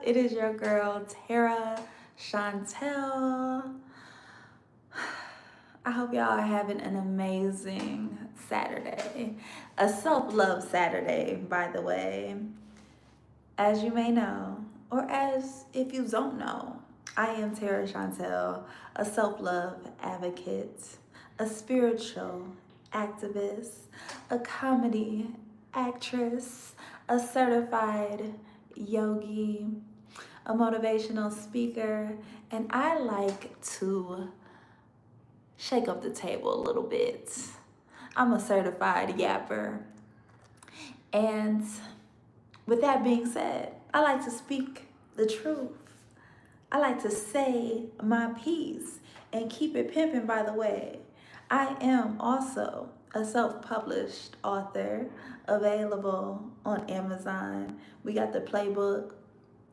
It is your girl, Tara Chantel. I hope y'all are having an amazing Saturday. A self-love Saturday, by the way. As you may know, or as if you don't know, I am Tara Chantel, a self-love advocate, a spiritual activist, a comedy actress, a certified yogi, a motivational speaker, and I like to shake up the table a little bit. I'm a certified yapper. And with that being said, I like to speak the truth. I like to say my piece and keep it pimping, by the way. I am also a self-published author available on Amazon. We got the Playbook,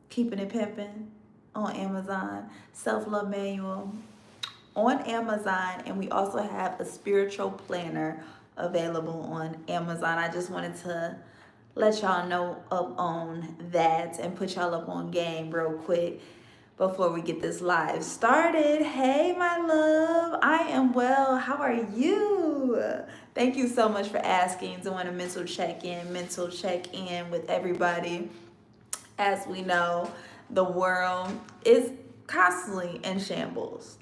Keeping It Pimpin' on Amazon, Self-Love Manual on Amazon, and we also have a spiritual planner available on Amazon. I just wanted to let y'all know up on that and put y'all up on game real quick before we get this live started. Hey, my love, I am well. How are you? Thank you so much for asking. Doing a mental check-in with everybody. As we know, the world is constantly in shambles,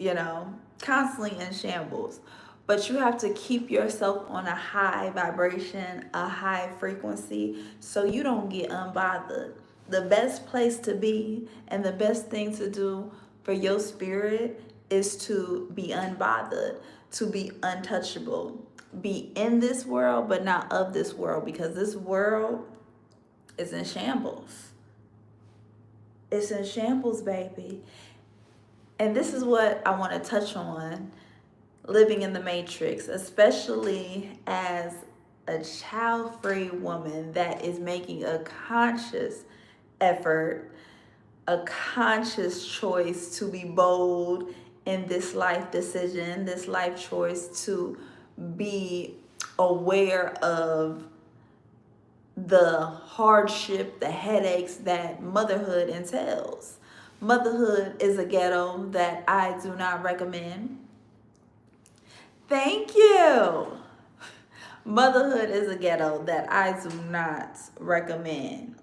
constantly in shambles. But you have to keep yourself on a high vibration, a high frequency, so you don't get unbothered. The best place to be and the best thing to do for your spirit is to be unbothered, to be untouchable. Be in this world, but not of this world, because this world is in shambles. It's in shambles, baby. And this is what I want to touch on, living in the matrix, especially as a child-free woman that is making a conscious effort, a conscious choice to be bold in this life decision, this life choice to be aware of the hardship, the headaches that motherhood entails. Motherhood is a ghetto that I do not recommend. Thank you. Motherhood is a ghetto that I do not recommend.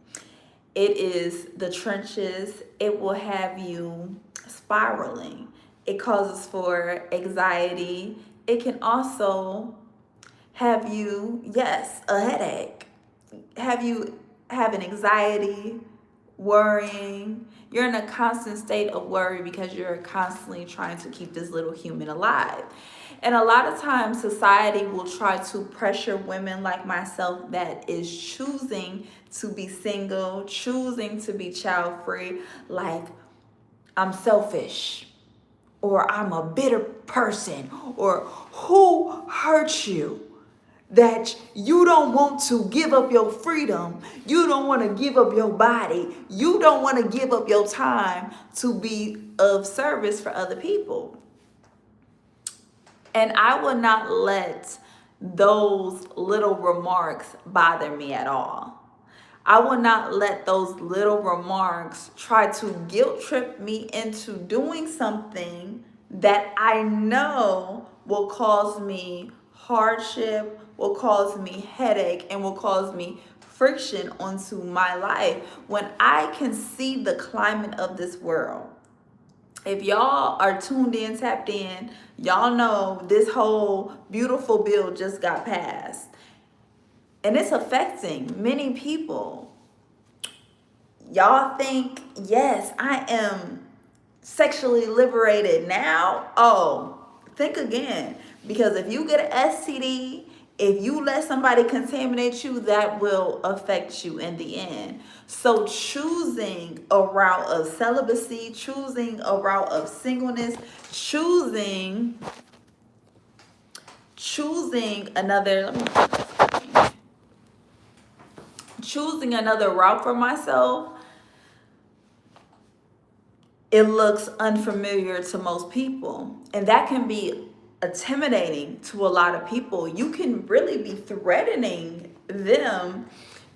It is the trenches. It will have you spiraling. It causes for anxiety. It can also have you, yes, a headache. Have you have an anxiety, worrying. You're in a constant state of worry because you're constantly trying to keep this little human alive. And a lot of times society will try to pressure women like myself that is choosing to be single, choosing to be child-free, like I'm selfish, or I'm a bitter person, or who hurt you? That you don't want to give up your freedom. You don't want to give up your body. You don't want to give up your time to be of service for other people. And I will not let those little remarks bother me at all. I will not let those little remarks try to guilt trip me into doing something that I know will cause me hardship, will cause me headache, and will cause me friction onto my life when I can see the climate of this world. If y'all are tuned in, tapped in, y'all know this whole beautiful bill just got passed. And it's affecting many people. Y'all think, yes, I am sexually liberated now. Oh, think again. Because if you get an STD, if you let somebody contaminate you, that will affect you in the end. So choosing a route of celibacy, choosing a route of singleness, choosing another route for myself, it looks unfamiliar to most people. And that can be intimidating to a lot of people. You can really be threatening them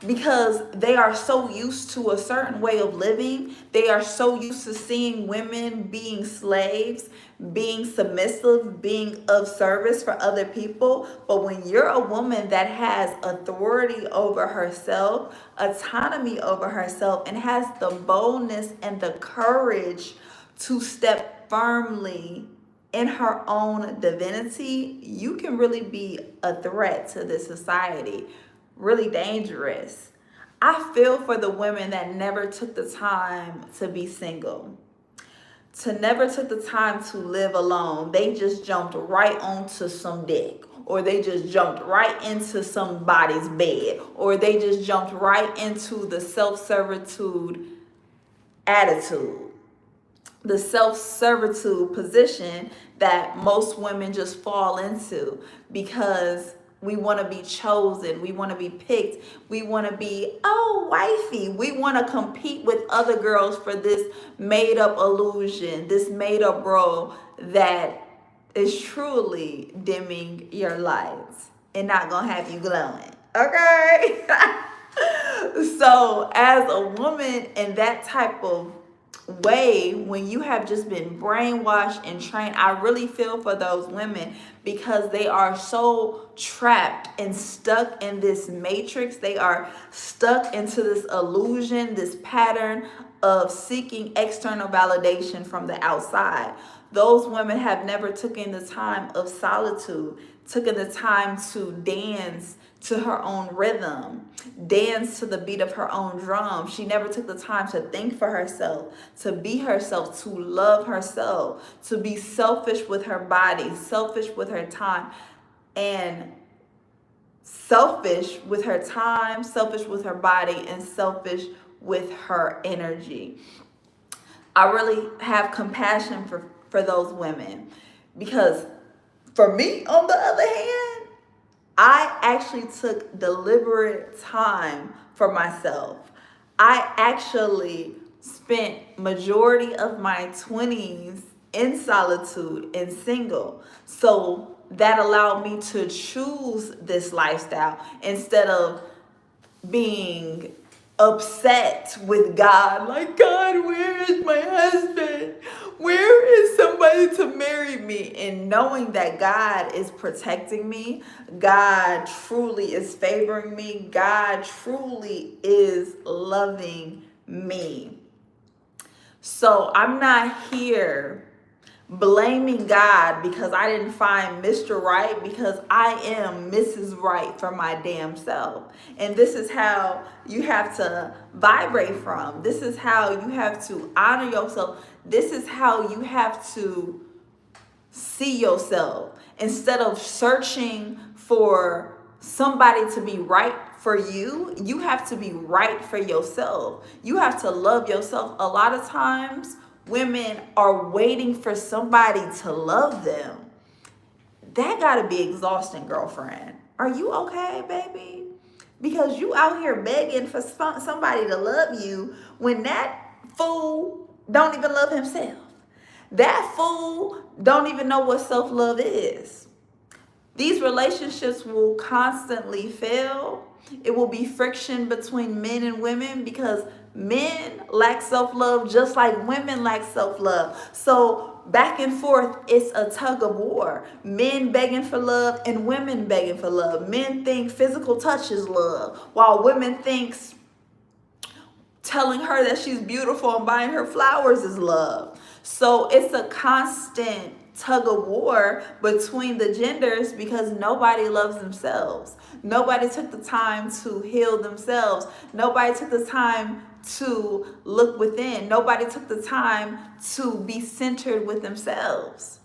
because they are so used to a certain way of living. They are so used to seeing women being slaves, being submissive, being of service for other people. But when you're a woman that has authority over herself, autonomy over herself, and has the boldness and the courage to step firmly in her own divinity, you can really be a threat to this society. Really dangerous. I feel for the women that never took the time to be single, to never took the time to live alone. They just jumped right onto some dick, or they just jumped right into somebody's bed, or they just jumped right into the self-servitude attitude, the self-servitude position that most women just fall into because we want to be chosen, we want to be picked, we want to be, oh, wifey. We want to compete with other girls for this made-up illusion, this made-up role that is truly dimming your lights and not going to have you glowing, okay? So as a woman in that type of way, when you have just been brainwashed and trained, I really feel for those women because they are so trapped and stuck in this matrix. They are stuck into this illusion, this pattern of seeking external validation from the outside. Those women have never taken the time of solitude, taken the time to dance to her own rhythm, dance to the beat of her own drum. She never took the time to think for herself, to be herself, to love herself, to be selfish with her body, selfish with her time, and selfish with her time, selfish with her body, and selfish with her energy. I really have compassion for those women because for me, on the other hand, I actually took deliberate time for myself. I actually spent majority of my 20s in solitude and single. So that allowed me to choose this lifestyle instead of being upset with God, like, God, where is my husband? Where is somebody to marry me? And knowing that God is protecting me, God truly is favoring me, God truly is loving me. So I'm not here blaming God because I didn't find Mr. Right, because I am Mrs. Right for my damn self. And this is how you have to vibrate from. This is how you have to honor yourself. This is how you have to see yourself. Instead of searching for somebody to be right for you, you have to be right for yourself. You have to love yourself. A lot of times, women are waiting for somebody to love them. That gotta be exhausting, girlfriend. Are you okay, baby? Because you out here begging for somebody to love you when that fool don't even love himself. That fool don't even know what self-love is. These relationships will constantly fail. It will be friction between men and women because men lack self-love just like women lack self-love. So back and forth, it's a tug of war. Men begging for love and women begging for love. Men think physical touch is love, while women think telling her that she's beautiful and buying her flowers is love. So it's a constant tug of war between the genders because nobody loves themselves. Nobody took the time to heal themselves. Nobody took the time to look within. Nobody took the time to be centered with themselves.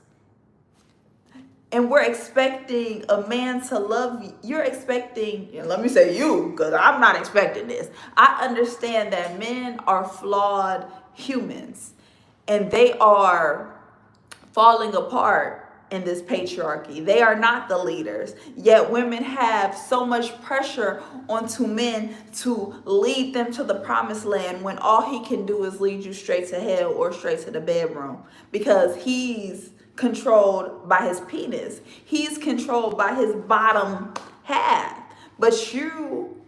And we're expecting a man to love you. You're expecting, and let me say you, because I'm not expecting this. I understand that men are flawed humans and they are falling apart in this patriarchy. They are not the leaders. Yet women have so much pressure onto men to lead them to the promised land when all he can do is lead you straight to hell or straight to the bedroom because he's controlled by his penis. He's controlled by his bottom half. But you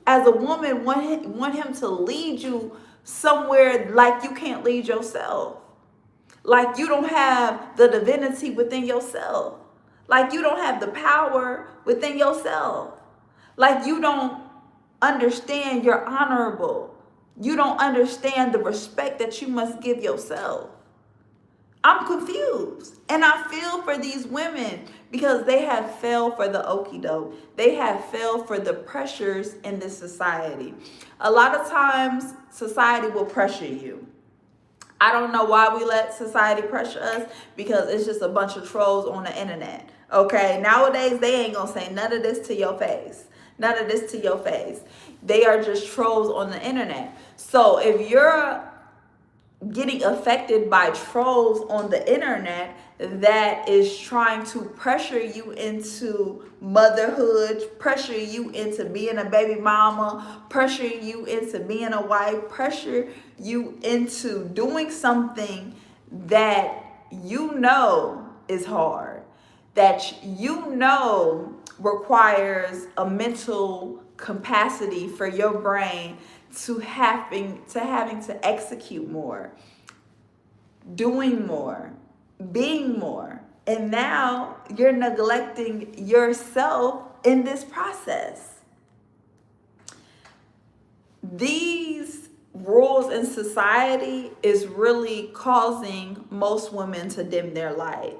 as a woman, want him to lead you somewhere like you can't lead yourself. Like you don't have the divinity within yourself. Like you don't have the power within yourself. Like you don't understand you're honorable. You don't understand the respect that you must give yourself. I'm confused. And I feel for these women because they have fell for the okie doke. They have fell for the pressures in this society. A lot of times, society will pressure you. I don't know why we let society pressure us, because it's just a bunch of trolls on the internet. Okay, nowadays they ain't gonna say none of this to your face. None of this to your face. They are just trolls on the internet. So if you're getting affected by trolls on the internet that is trying to pressure you into motherhood, pressure you into being a baby mama, pressure you into being a wife, pressure you into doing something that you know is hard, that you know requires a mental capacity for your brain to having to execute more, doing more, being more. And now you're neglecting yourself in this process. These rules in society is really causing most women to dim their light.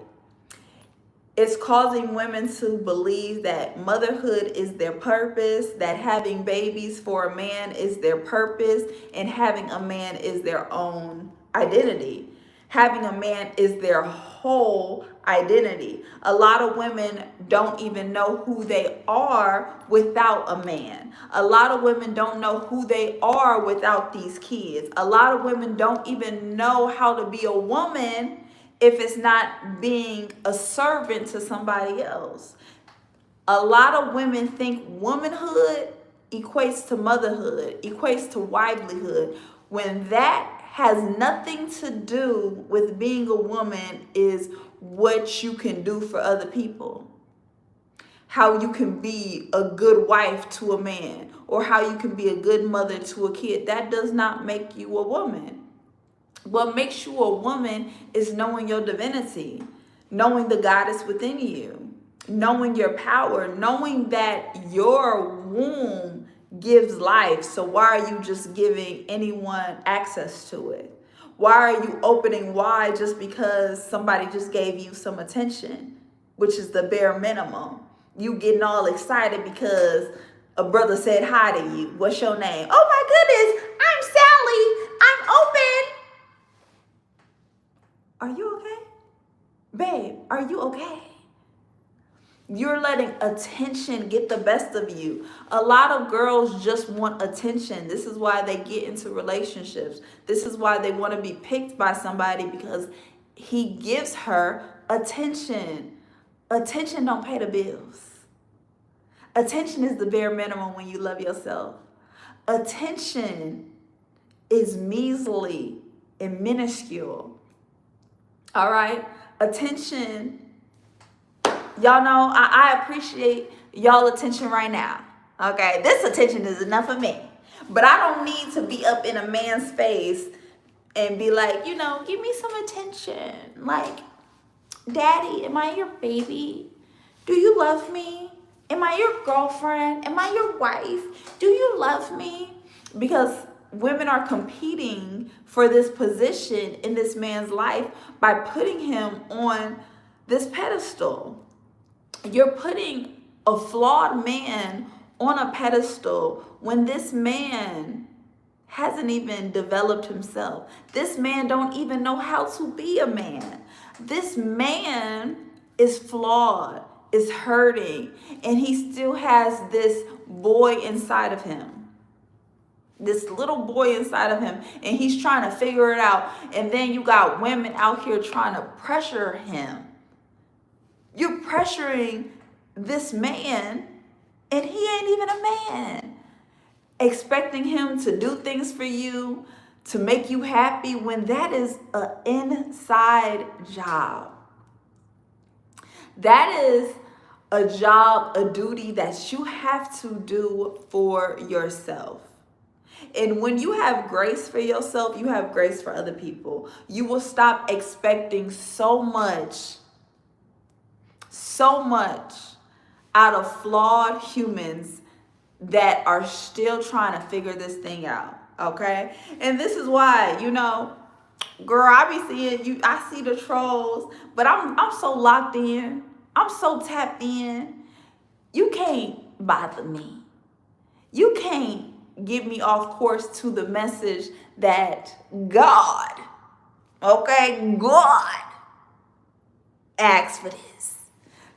It's causing women to believe that motherhood is their purpose, that having babies for a man is their purpose, and having a man is their own identity. Having a man is their whole identity. A lot of women don't even know who they are without a man. A lot of women don't know who they are without these kids. A lot of women don't even know how to be a woman if it's not being a servant to somebody else. A lot of women think womanhood equates to motherhood, equates to livelihood, when that has nothing to do with being a woman. Is what you can do for other people. How you can be a good wife to a man, or how you can be a good mother to a kid. That does not make you a woman. What makes you a woman is knowing your divinity, knowing the goddess within you, knowing your power, knowing that your womb gives life. So why are you just giving anyone access to it? Why are you opening wide just because somebody just gave you some attention, which is the bare minimum? You getting all excited because a brother said hi to you. What's your name? Oh my goodness, I'm Sally. I'm open. Are you okay? Babe, are you okay? You're letting attention get the best of you. A lot of girls just want attention. This is why they get into relationships. This is why they want to be picked by somebody, because he gives her attention. Attention don't pay the bills. Attention is the bare minimum when you love yourself. Attention is measly and minuscule. All right, attention. Y'all know I appreciate y'all attention right now. Okay, this attention is enough for me. But I don't need to be up in a man's face and be like, give me some attention. Like, Daddy, am I your baby? Do you love me? Am I your girlfriend? Am I your wife? Do you love me? Because women are competing for this position in this man's life by putting him on this pedestal. You're putting a flawed man on a pedestal when this man hasn't even developed himself. This man don't even know how to be a man. This man is flawed, is hurting, and he still has this boy inside of him. This little boy inside of him, and he's trying to figure it out. And then you got women out here trying to pressure him. You're pressuring this man, and he ain't even a man. Expecting him to do things for you, to make you happy, when that is an inside job. That is a job, a duty that you have to do for yourself. And when you have grace for yourself, you have grace for other people. You will stop expecting so much out of flawed humans that are still trying to figure this thing out, okay? And this is why, girl, I be seeing you, I see the trolls, but I'm so locked in. I'm so tapped in. You can't bother me. You can't get me off course to the message that God, okay, God asked for this.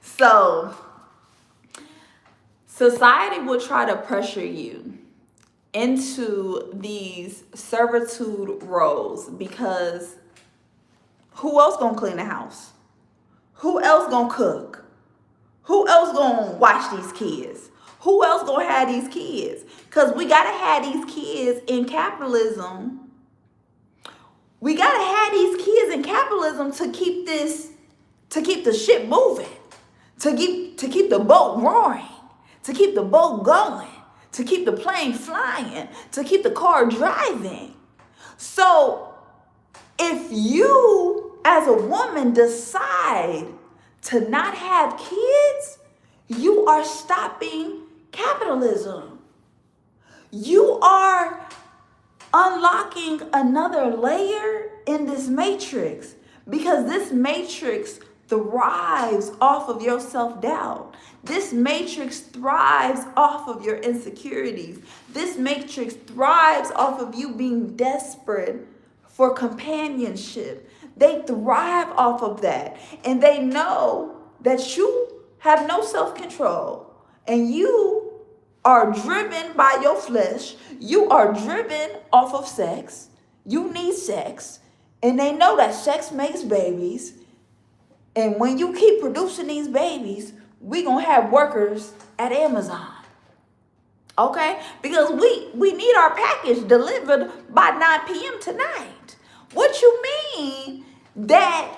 So, society will try to pressure you into these servitude roles because who else gonna clean the house? Who else gonna cook? Who else gonna watch these kids? Who else gonna have these kids? Because we gotta have these kids in capitalism. We gotta have these kids in capitalism to keep the ship moving, to keep the boat roaring, to keep the boat going, to keep the plane flying, to keep the car driving. So if you as a woman decide to not have kids, you are stopping capitalism. You are unlocking another layer in this matrix because this matrix thrives off of your self-doubt. This matrix thrives off of your insecurities. This matrix thrives off of you being desperate for companionship. They thrive off of that. And they know that you have no self-control and you are driven by your flesh. You are driven off of sex. You need sex. And they know that sex makes babies. And when you keep producing these babies, we gonna have workers at Amazon. Okay? Because we need our package delivered by 9 p.m. tonight. What you mean that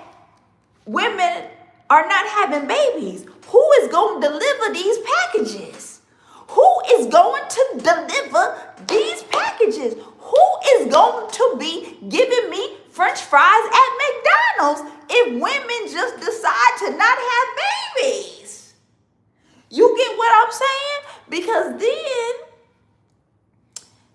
women are not having babies? Who is going to deliver these packages? Who is going to deliver these packages? Who is going to be giving me French fries at McDonald's if women just decide to not have babies? You get what I'm saying? Because then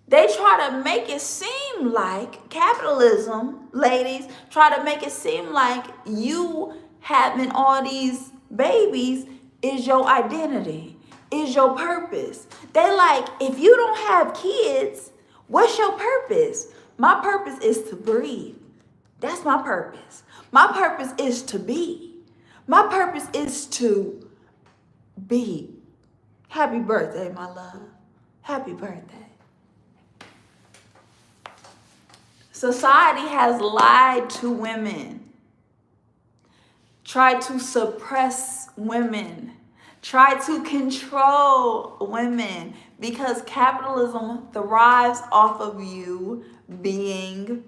they try to make it seem like capitalism, ladies, try to make it seem like you having all these babies is your identity, is your purpose. They like, if you don't have kids, what's your purpose? My purpose is to breathe. That's my purpose. My purpose is to be. My purpose is to be. Happy birthday, my love. Happy birthday. Society has lied to women, tried to suppress women, tried to control women because capitalism thrives off of you being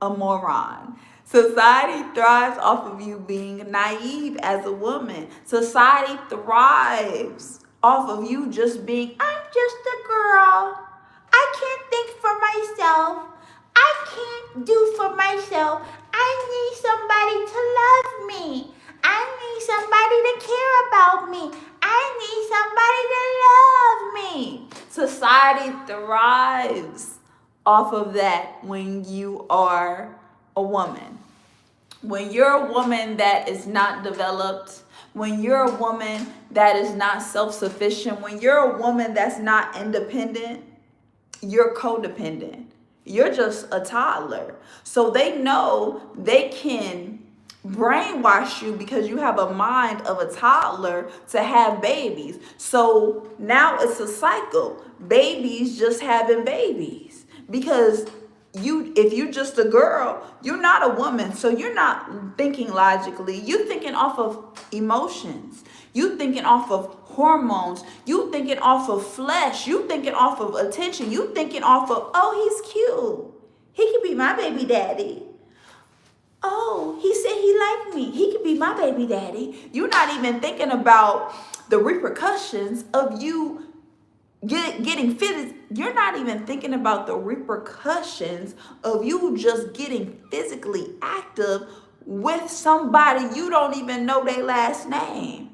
a moron. Society thrives off of you being naive as a woman. Society thrives off of you just being, I'm just a girl. I can't think for myself. I can't do for myself. I need somebody to love me. I need somebody to care about me. I need somebody to love me. Society thrives off of that when you are a woman. When you're a woman that is not developed, when you're a woman that is not self-sufficient, when you're a woman that's not independent, you're codependent. You're just a toddler. So they know they can brainwash you because you have a mind of a toddler to have babies. So now it's a cycle. Babies just having babies. Because if you're just a girl, you're not a woman. So you're not thinking logically. You're thinking off of emotions. You thinking off of hormones. You thinking off of flesh. You thinking off of attention. You thinking off of, oh, he's cute. He could be my baby daddy. Oh, he said he liked me. He could be my baby daddy. You're not even thinking about the repercussions of you getting fit. You're not even thinking about the repercussions of you just getting physically active with somebody you don't even know their last name.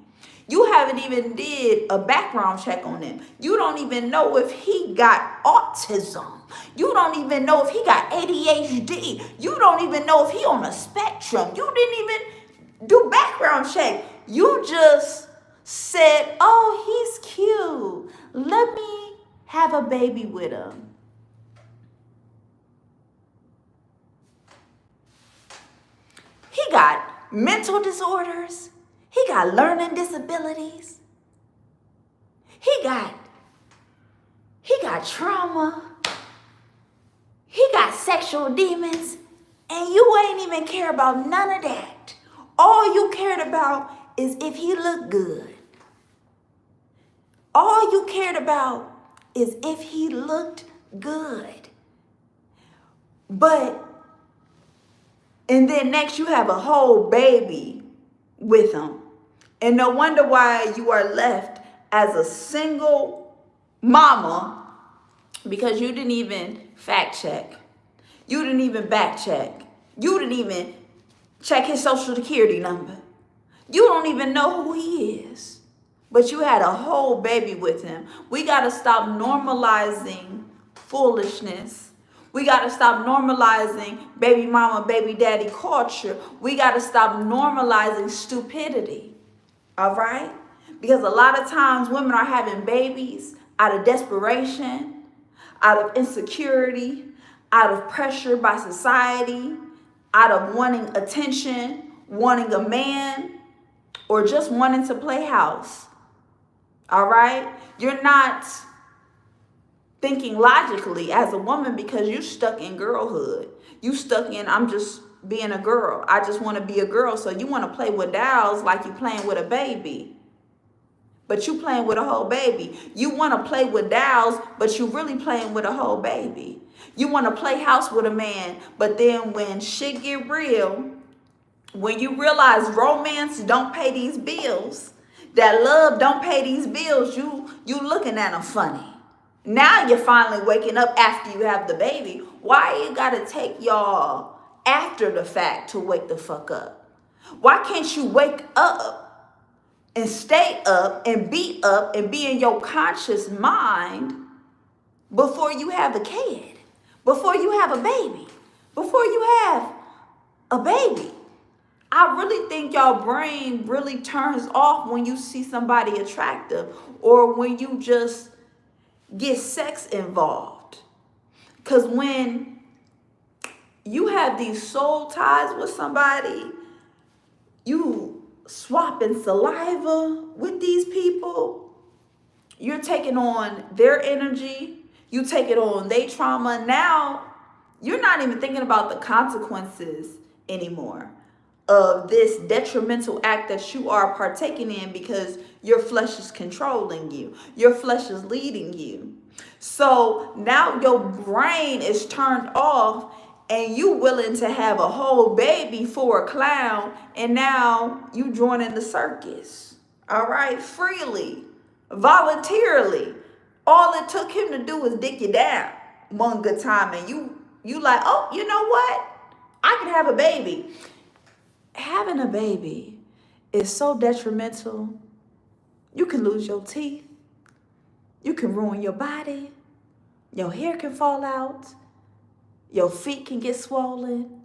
You haven't even did a background check on him. You don't even know if he got autism. You don't even know if he got ADHD. You don't even know if he on a spectrum. You didn't even do background check. You just said, oh, he's cute. Let me have a baby with him. He got mental disorders. He got learning disabilities. He got trauma. He got sexual demons. And you ain't even care about none of that. All you cared about is if he looked good. All you cared about is if he looked good. And then next you have a whole baby with him. And no wonder why you are left as a single mama, because you didn't even fact check. You didn't even back check. You didn't even check his social security number. You don't even know who he is. But you had a whole baby with him. We got to stop normalizing foolishness. We got to stop normalizing baby mama, baby daddy culture. We got to stop normalizing stupidity. All right? Because a lot of times women are having babies out of desperation, out of insecurity, out of pressure by society, out of wanting attention, wanting a man, or just wanting to play house. All right? You're not thinking logically as a woman because you're stuck in girlhood. You stuck in, I'm just being a girl. I just want to be a girl. So you want to play with dolls like you're playing with a baby. But you playing with a whole baby. You want to play with dolls, but you really playing with a whole baby. You want to play house with a man, but then when shit get real, when you realize romance don't pay these bills, that love don't pay these bills, you looking at them funny. Now you're finally waking up after you have the baby. Why you gotta take y'all after the fact to wake the fuck up? Why can't you wake up and stay up and be in your conscious mind before you have a kid, before you have a baby, before you have a baby? I really think y'all brain really turns off when you see somebody attractive or when you just get sex involved. Because when you have these soul ties with somebody, you swapping saliva with these people, you're taking on their energy, you take it on their trauma. Now you're not even thinking about the consequences anymore of this detrimental act that you are partaking in because your flesh is controlling you. Your flesh is leading you. So now your brain is turned off and you willing to have a whole baby for a clown, and now you joining the circus. All right? Freely, voluntarily. All it took him to do was dick you down one good time, and you like, oh, you know what? I can have a baby. Having a baby is so detrimental. You can lose your teeth. You can ruin your body. Your hair can fall out. Your feet can get swollen.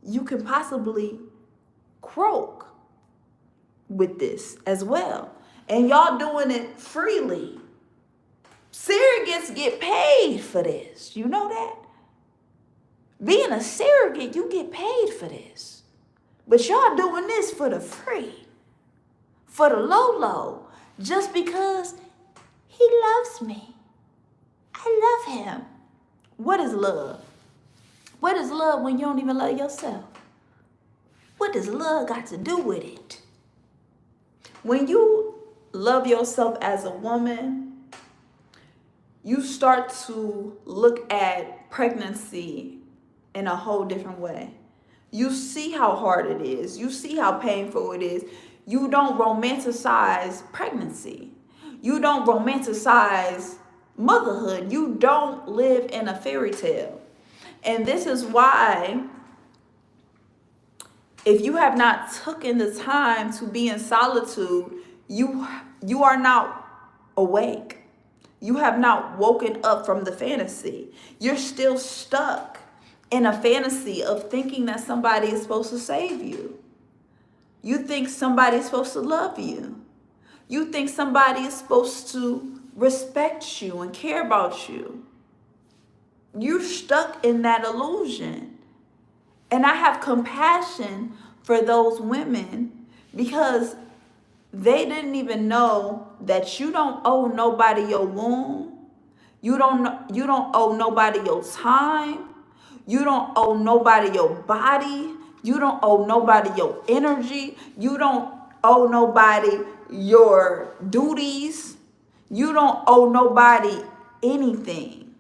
You can possibly croak with this as well. And y'all doing it freely. Surrogates get paid for this. You know that? Being a surrogate, you get paid for this. But y'all doing this for the free, for the low, just because he loves me. I love him. What is love? What is love when you don't even love yourself? What does love got to do with it? When you love yourself as a woman, you start to look at pregnancy in a whole different way. You see how hard it is. You see how painful it is. You don't romanticize pregnancy. You don't romanticize motherhood. You don't live in a fairy tale. And this is why, if you have not taken the time to be in solitude, you are not awake. You have not woken up from the fantasy. You're still stuck in a fantasy of thinking that somebody is supposed to save you. You think somebody is supposed to love you. You think somebody is supposed to respect you and care about you. You're stuck in that illusion. And I have compassion for those women because they didn't even know that you don't owe nobody your womb. You don't owe nobody your time. You don't owe nobody your body. You don't owe nobody your energy. You don't owe nobody your duties. You don't owe nobody anything.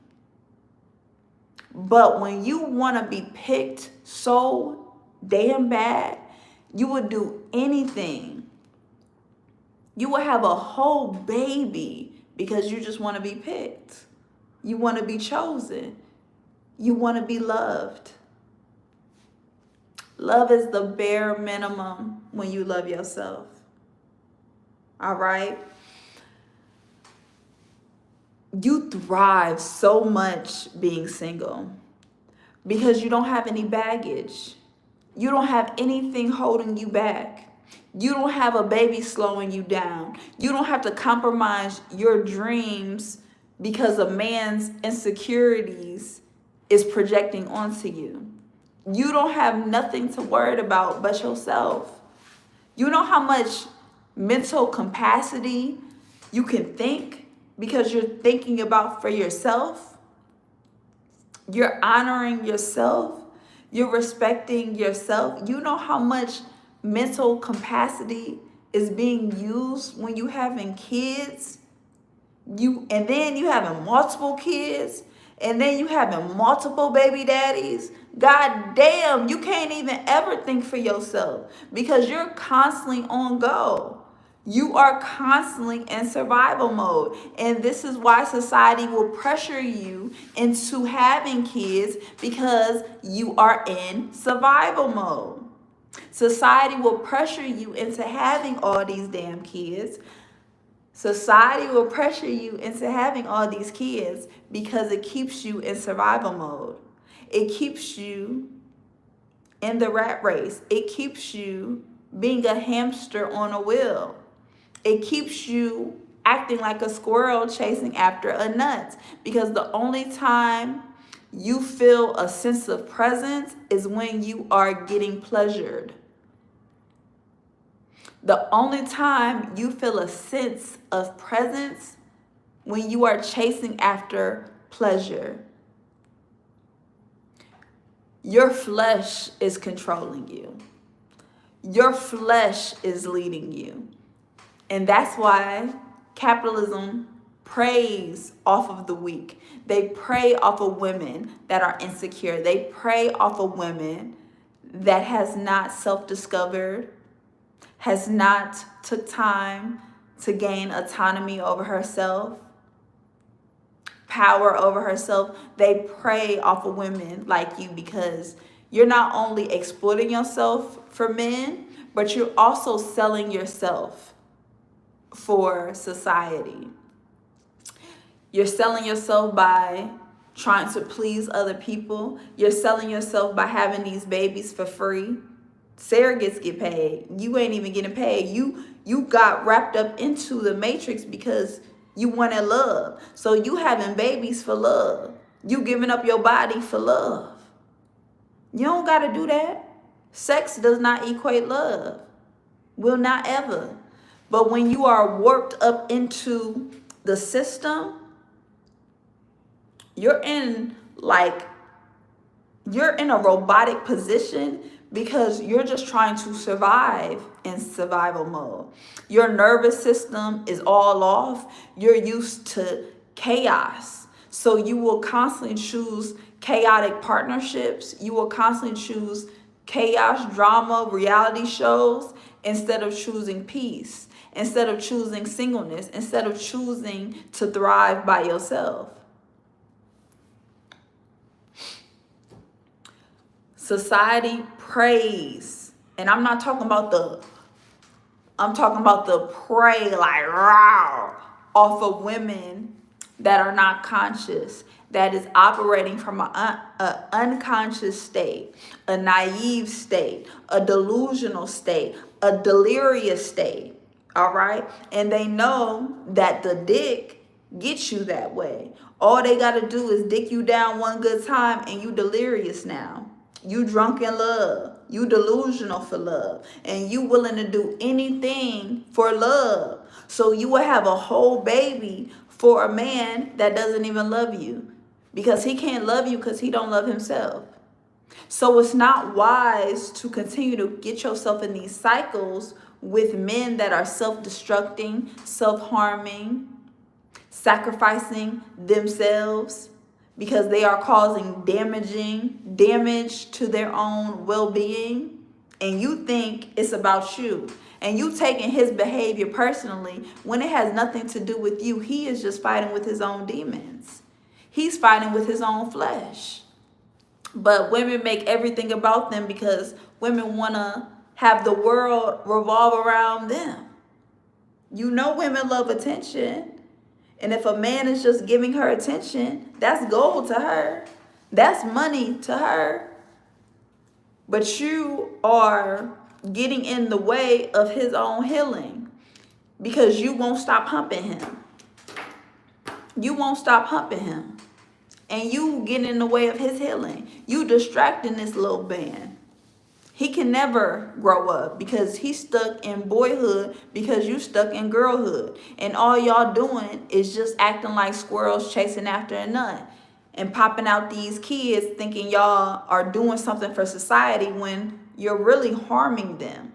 But when you want to be picked so damn bad, you would do anything. You will have a whole baby because you just want to be picked. You want to be chosen. You want to be loved. Love is the bare minimum when you love yourself. All right? You thrive so much being single because you don't have any baggage. You don't have anything holding you back. You don't have a baby slowing you down. You don't have to compromise your dreams because a man's insecurities is projecting onto you. You don't have nothing to worry about but yourself. You know how much mental capacity you can think because you're thinking about for yourself? You're honoring yourself. You're respecting yourself. You know how much mental capacity is being used when you having kids? And then you having multiple kids, and then you having multiple baby daddies. God damn, you can't even ever think for yourself because you're constantly on go. You are constantly in survival mode. And this is why society will pressure you into having kids because you are in survival mode. Society will pressure you into having all these damn kids. Society will pressure you into having all these kids because it keeps you in survival mode. It keeps you in the rat race. It keeps you being a hamster on a wheel. It keeps you acting like a squirrel chasing after a nut because the only time you feel a sense of presence is when you are getting pleasured. The only time you feel a sense of presence when you are chasing after pleasure. Your flesh is controlling you. Your flesh is leading you. And that's why capitalism preys off of the weak. They prey off of women that are insecure. They prey off of women that has not self-discovered, has not took time to gain autonomy over herself, power over herself. They prey off of women like you because you're not only exploiting yourself for men, but you're also selling yourself for society. You're selling yourself by trying to please other people. You're selling yourself by having these babies for free. Surrogates get paid. You ain't even getting paid. You got wrapped up into the matrix because you wanted love. So you having babies for love. You giving up your body for love. You don't got to do that. Sex does not equate love. Will not ever. But when you are warped up into the system, you're in a robotic position because you're just trying to survive in survival mode. Your nervous system is all off. You're used to chaos. So you will constantly choose chaotic partnerships. You will constantly choose chaos, drama, reality shows. instead of choosing peace, instead of choosing singleness, instead of choosing to thrive by yourself. Society prays, and I'm talking about the prey, like raw, off of women that are not conscious, that is operating from an unconscious state, a naive state, a delusional state, a delirious state. All right. And they know that the dick gets you that way. All they got to do is dick you down one good time and you delirious now. You drunk in love. You delusional for love. And you willing to do anything for love. So you will have a whole baby for a man that doesn't even love you. Because he can't love you because he don't love himself. So it's not wise to continue to get yourself in these cycles with men that are self-destructing, self-harming, sacrificing themselves, because they are causing damage to their own well-being, and you think it's about you, and you taking his behavior personally when it has nothing to do with you. He is just fighting with his own demons. He's fighting with his own flesh. But women make everything about them because women want to have the world revolve around them. You know, women love attention. And if a man is just giving her attention, that's gold to her. That's money to her. But you are getting in the way of his own healing because you won't stop humping him. You won't stop humping him. And you get in the way of his healing. You distracting this little man. He can never grow up because he's stuck in boyhood because you stuck in girlhood. And all y'all doing is just acting like squirrels chasing after a nut and popping out these kids thinking y'all are doing something for society when you're really harming them.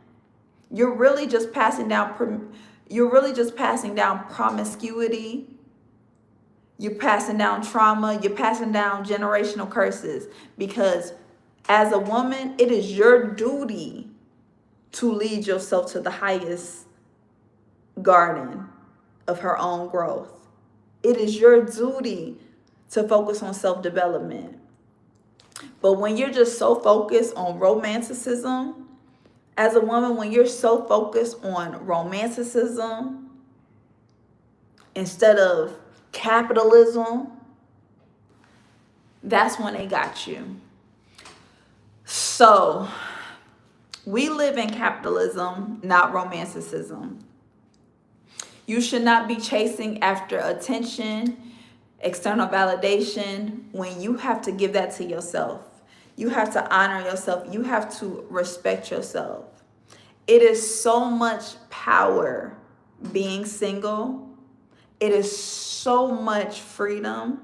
You're really just passing down promiscuity. You're passing down trauma. You're passing down generational curses because as a woman, it is your duty to lead yourself to the highest garden of her own growth. It is your duty to focus on self-development. But when you're just so focused on romanticism, as a woman, when you're so focused on romanticism instead of capitalism, that's when they got you. So we live in capitalism, not romanticism. You should not be chasing after attention, external validation, when you have to give that to yourself. You have to honor yourself. You have to respect yourself. It is so much power being single. It is so much freedom.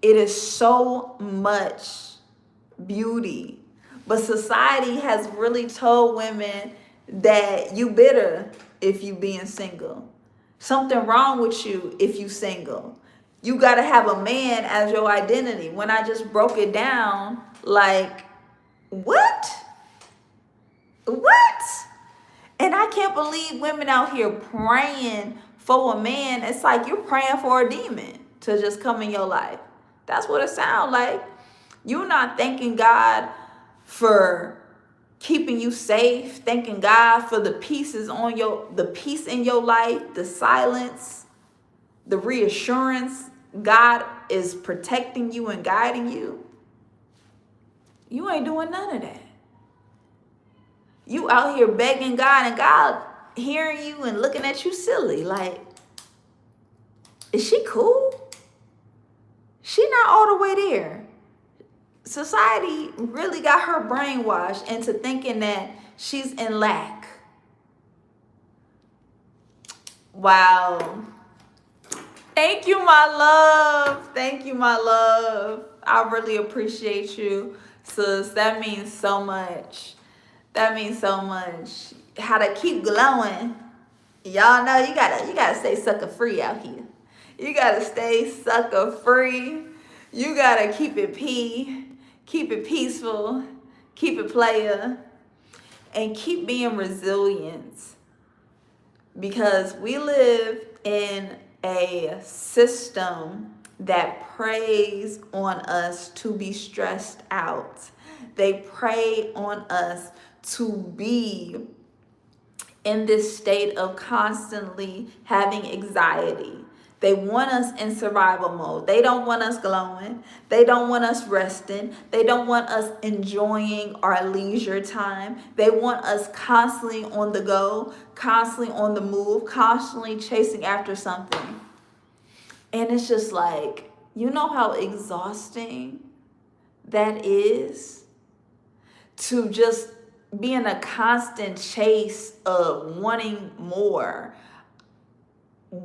It is so much beauty. But society has really told women that you bitter if you being single. Something wrong with you if you single. You got to have a man as your identity. When I just broke it down, like, what? What? And I can't believe women out here praying for a man. It's like you're praying for a demon to just come in your life. That's what it sounds like. You're not thanking God for keeping you safe, thanking God for the peace in your life, the silence, the reassurance. God is protecting you and guiding you. You ain't doing none of that. You out here begging God and God hearing you and looking at you silly. Like, is she cool? She not all the way there. Society really got her brainwashed into thinking that she's in lack. Wow. Thank you, my love. Thank you, my love. I really appreciate you, sis. That means so much. That means so much. How to keep glowing. Y'all know you gotta stay sucker free out here. You gotta stay sucker free. You gotta keep it peaceful, keep it player. and keep being resilient, because we live in a system that preys on us to be stressed out. They prey on us to be in this state of constantly having anxiety. They want us in survival mode. They don't want us glowing. They don't want us resting. They don't want us enjoying our leisure time. They want us constantly on the go, constantly on the move, constantly chasing after something. And it's just like, you know how exhausting that is, to just be in a constant chase of wanting more. You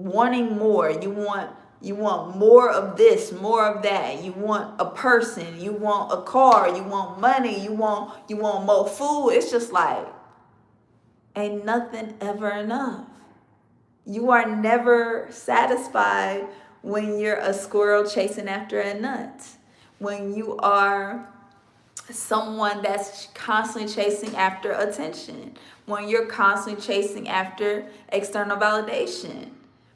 want more of this, more of that. You want a person, you want a car, you want money, you want more food. It's just like, ain't nothing ever enough. You are never satisfied when you're a squirrel chasing after a nut. When you are someone that's constantly chasing after attention. When you're constantly chasing after external validation.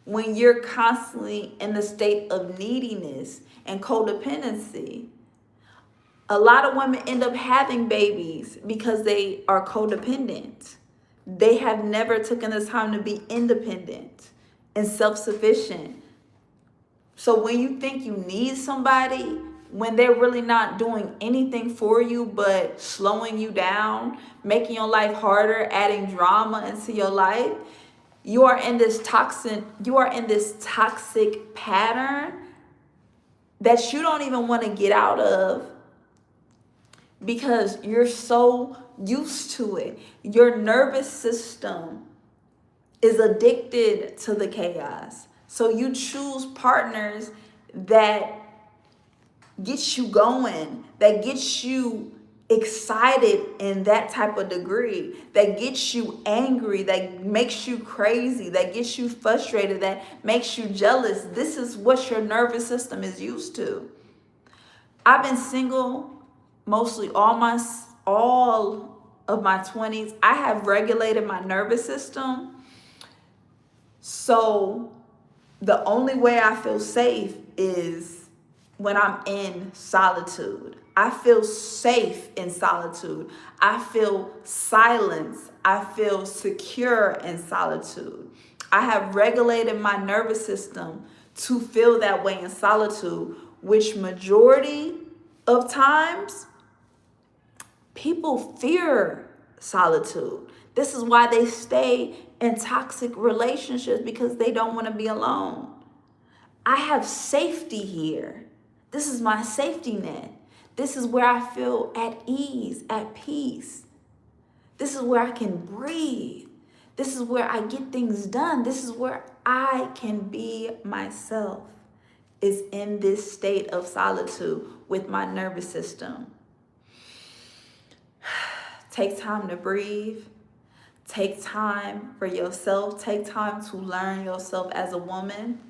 When you're constantly in the state of neediness and codependency. A lot of women end up having babies because they are codependent. They have never taken the time to be independent and self-sufficient. So when you think you need somebody, when they're really not doing anything for you but slowing you down, making your life harder, adding drama into your life, you are in this toxic pattern that you don't even want to get out of, because you're so used to it. Your nervous system is addicted to the chaos. So you choose partners that get you going, that gets you excited in that type of degree, that gets you angry, that makes you crazy, that gets you frustrated, that makes you jealous. This is what your nervous system is used to. I've been single mostly all of my 20s. I have regulated my nervous system. So the only way I feel safe is when I'm in solitude. I feel safe in solitude. I feel silence. I feel secure in solitude. I have regulated my nervous system to feel that way in solitude, which majority of times people fear solitude. This is why they stay in toxic relationships, because they don't want to be alone. I have safety here. This is my safety net. This is where I feel at ease, at peace. This is where I can breathe. This is where I get things done. This is where I can be myself, is in this state of solitude with my nervous system. Take time to breathe. Take time for yourself. Take time to learn yourself as a woman,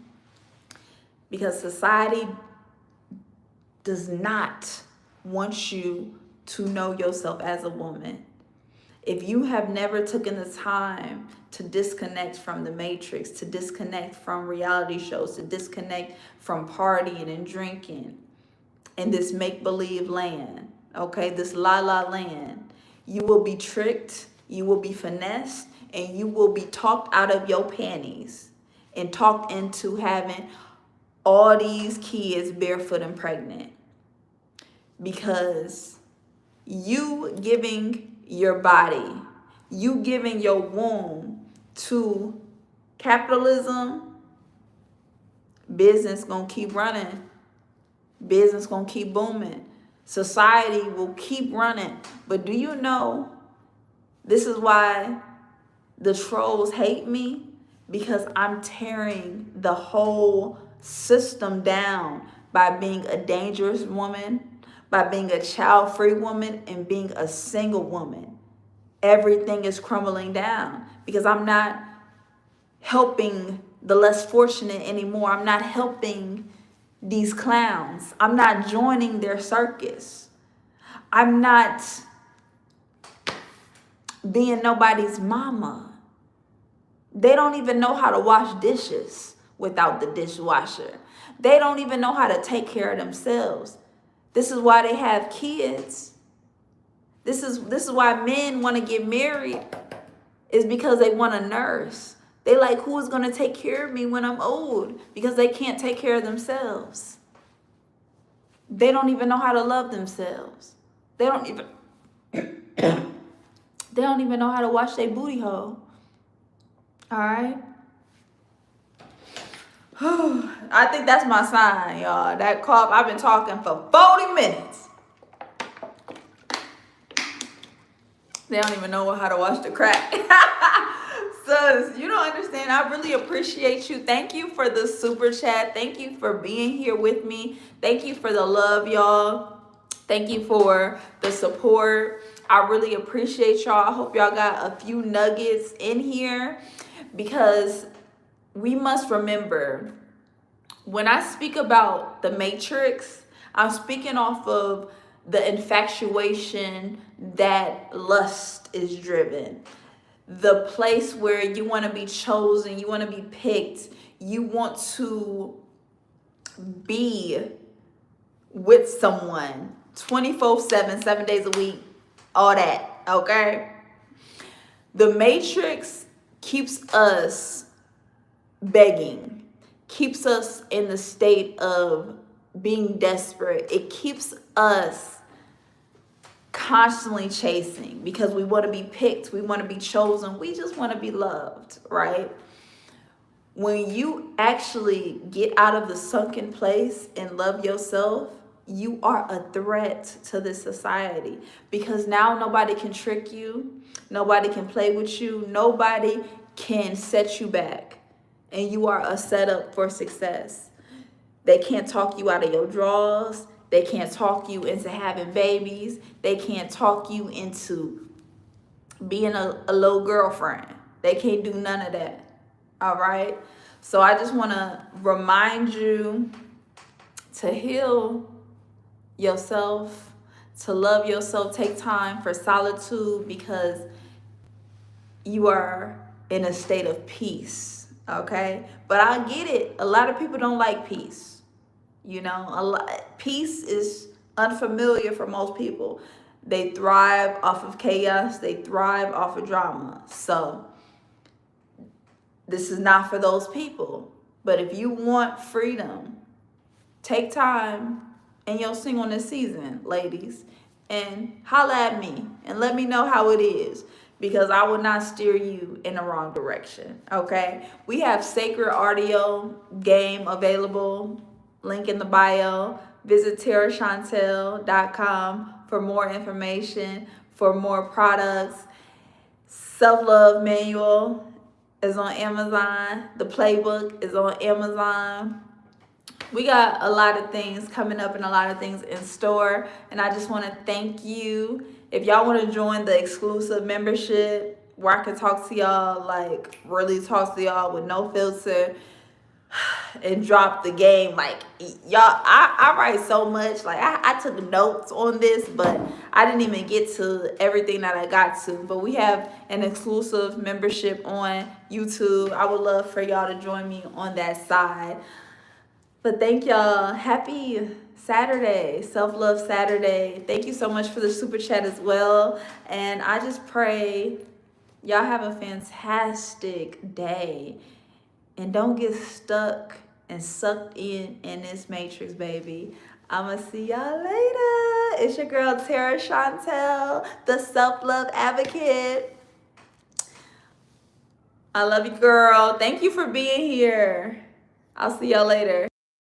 because society does not want you to know yourself as a woman. If you have never taken the time to disconnect from the matrix, to disconnect from reality shows, to disconnect from partying and drinking in this make-believe land, okay, this la-la land, you will be tricked, you will be finessed, and you will be talked out of your panties and talked into having all these kids barefoot and pregnant. Because you giving your body, you giving your womb to capitalism, business gonna keep running. Business gonna keep booming. Society will keep running. But do you know, this is why the trolls hate me? Because I'm tearing the whole system down by being a dangerous woman, by being a child-free woman, and being a single woman. Everything is crumbling down because I'm not helping the less fortunate anymore. I'm not helping these clowns. I'm not joining their circus. I'm not being nobody's mama. They don't even know how to wash dishes without the dishwasher. They don't even know how to take care of themselves. This is why they have kids. This is why men want to get married, is because they want a nurse. They like, who's going to take care of me when I'm old? Because they can't take care of themselves. They don't even know how to love themselves. They don't even they don't even know how to wash their booty hole. All right? I think that's my sign, y'all. That cough, I've been talking for 40 minutes. They don't even know how to wash the crack. Sus, you don't understand. I really appreciate you. Thank you for the super chat. Thank you for being here with me. Thank you for the love, y'all. Thank you for the support. I really appreciate y'all. I hope y'all got a few nuggets in here, because we must remember, when I speak about the matrix, I'm speaking off of the infatuation that lust is driven. The place where you want to be chosen, you want to be picked, you want to be with someone 24/7, 7 days a week, all that, okay? The matrix keeps us begging, keeps us in the state of being desperate. It keeps us constantly chasing because we want to be picked, we want to be chosen, we just want to be loved, right? When you actually get out of the sunken place and love yourself, you are a threat to this society, because now nobody can trick you, nobody can play with you, nobody can set you back, and you are a setup for success. They can't talk you out of your drawers. They can't talk you into having babies. They can't talk you into being a little girlfriend. They can't do none of that. All right? So I just want to remind you to heal yourself, to love yourself. Take time for solitude, because you are in a state of peace. Okay? But I get it. A lot of people don't like peace. You know, peace is unfamiliar for most people. They thrive off of chaos. They thrive off of drama. So this is not for those people. But if you want freedom, take time in your singleness season, ladies, and holla at me and let me know how it is, because I will not steer you in the wrong direction, okay? We have Sacred Audio game available. Link in the bio. Visit terachantellebusiness.com for more information, for more products. Self-Love Manual is on Amazon. The Playbook is on Amazon. We got a lot of things coming up and a lot of things in store. And I just want to thank you. If y'all want to join the exclusive membership where I can talk to y'all, like really talk to y'all with no filter, and drop the game, like y'all, I write so much, like I took notes on this, but I didn't even get to everything that I got to. But we have an exclusive membership on YouTube. I would love for y'all to join me on that side. But thank y'all. Happy Saturday, Self-Love Saturday. Thank you so much for the super chat as well. And I just pray y'all have a fantastic day. And don't get stuck and sucked in this matrix, baby. I'ma see y'all later. It's your girl, Tara Chantel, the self-love advocate. I love you, girl. Thank you for being here. I'll see y'all later.